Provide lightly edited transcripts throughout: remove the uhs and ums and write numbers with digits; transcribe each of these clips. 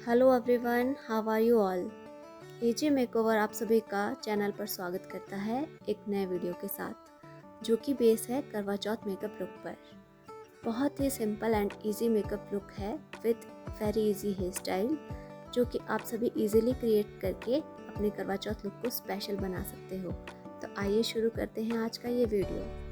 Hello everyone, how are you all. AJ makeover आप सभी का चैनल पर स्वागत करता है एक नए वीडियो के साथ, जो कि बेस है करवा चौथ मेकअप लुक पर। बहुत ही simple and easy makeup look है with very easy hair style, जो कि आप सभी इजीली क्रिएट करके अपने करवा चौथ लुक को स्पेशल बना सकते हो। तो आइए शुरू करते हैं आज का ये वीडियो।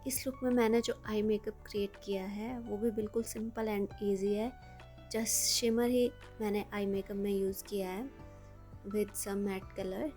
इस लुक में मैंने जो आई मेकअप क्रिएट किया है वो भी बिल्कुल सिंपल एंड इजी है। जस्ट शिमर ही मैंने आई मेकअप में यूज़ किया है with some matte colour.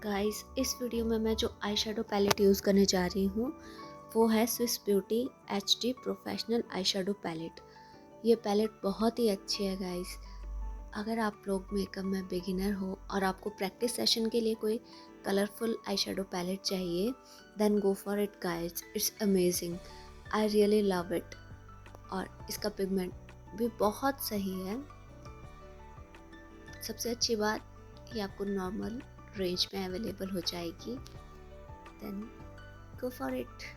Guys, इस वीडियो में मैं जो आई शेडो पैलेट यूज़ करने जा रही हूँ वो है Swiss beauty HD professional eye shadow palette. ये पैलेट बहुत ही अच्छी है गाइस। अगर आप लोग मेकअप में बिगिनर हो और आपको प्रैक्टिस सेशन के लिए कोई कलरफुल आई शेडो पैलेट चाहिए, then go for it guys, it's amazing, I really love it. और इसका पिगमेंट भी बहुत सही है। सबसे अच्छी बात, ये आपको नॉर्मल रेंज में अवेलेबल हो जाएगी। Then go for it.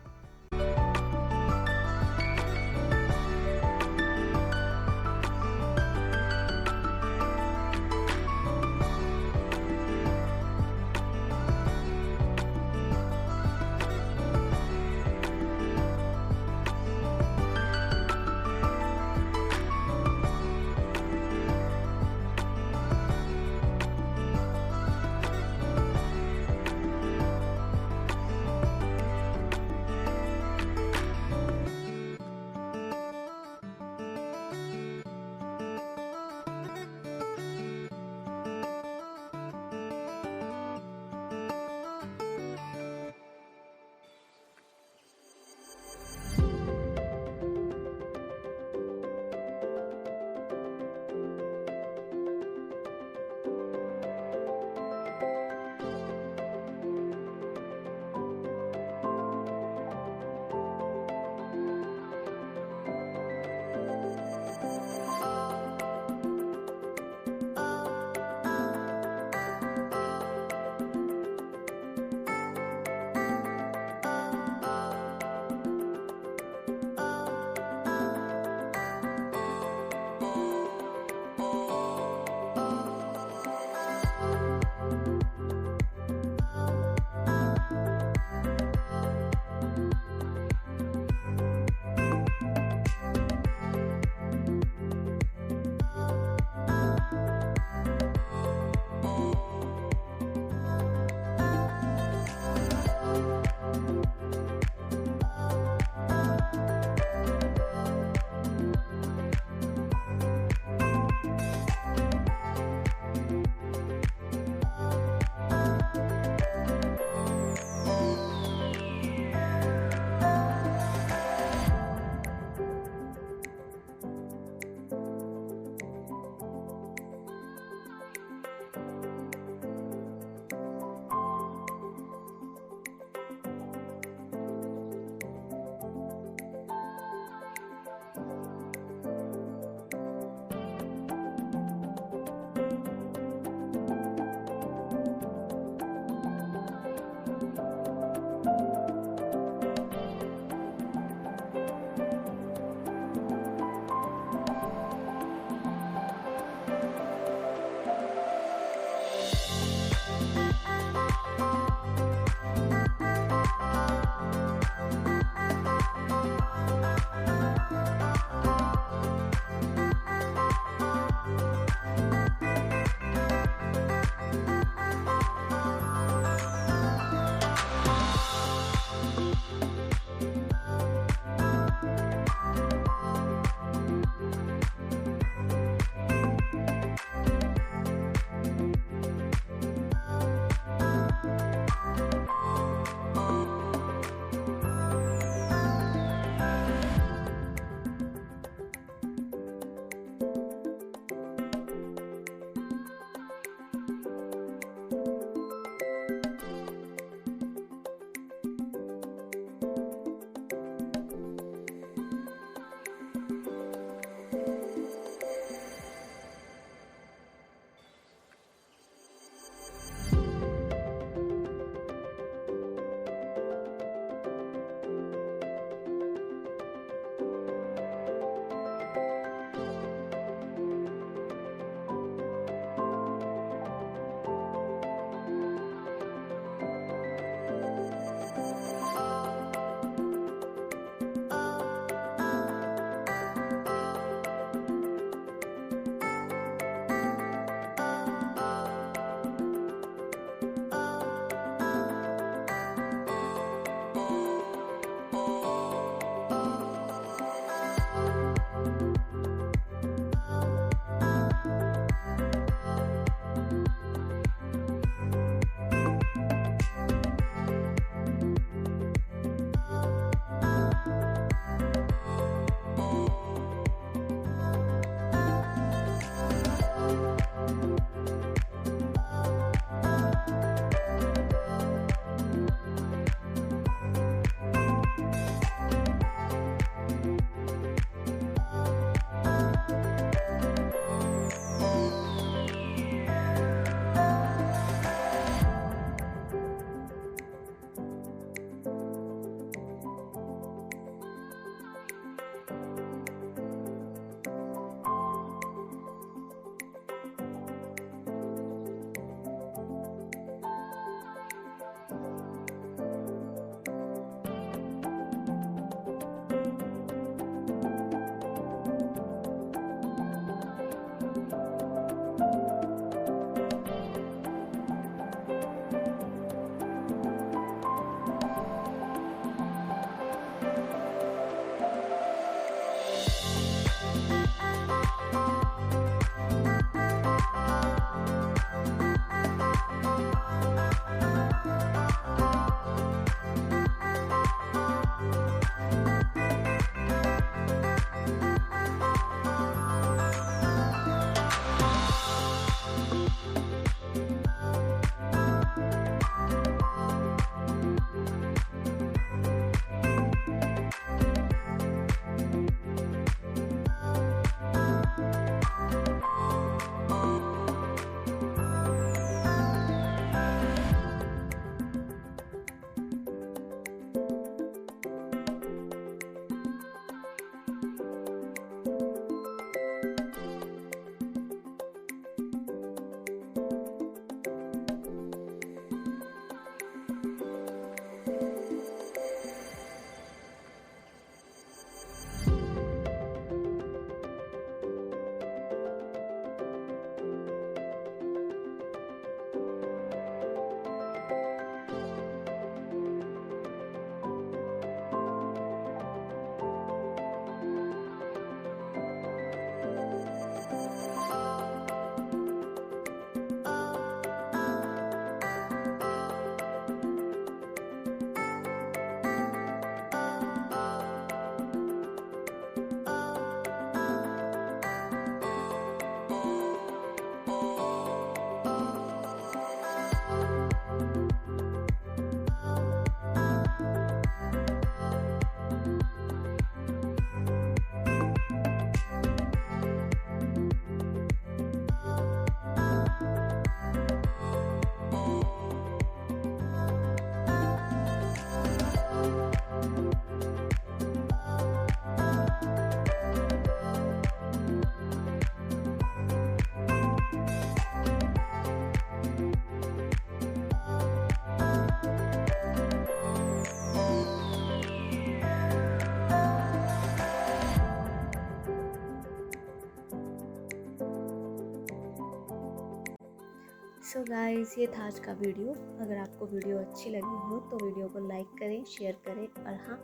So guys ये था आज का वीडियो। अगर आपको वीडियो अच्छी लगी हो तो वीडियो को लाइक करें, शेयर करें और हाँ,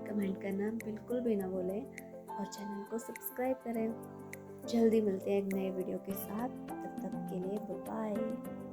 कमेंट करना बिल्कुल भी ना भूलें और चैनल को सब्सक्राइब करें। जल्दी मिलते हैं एक नए वीडियो के साथ, तब तक के लिए बाय बाय।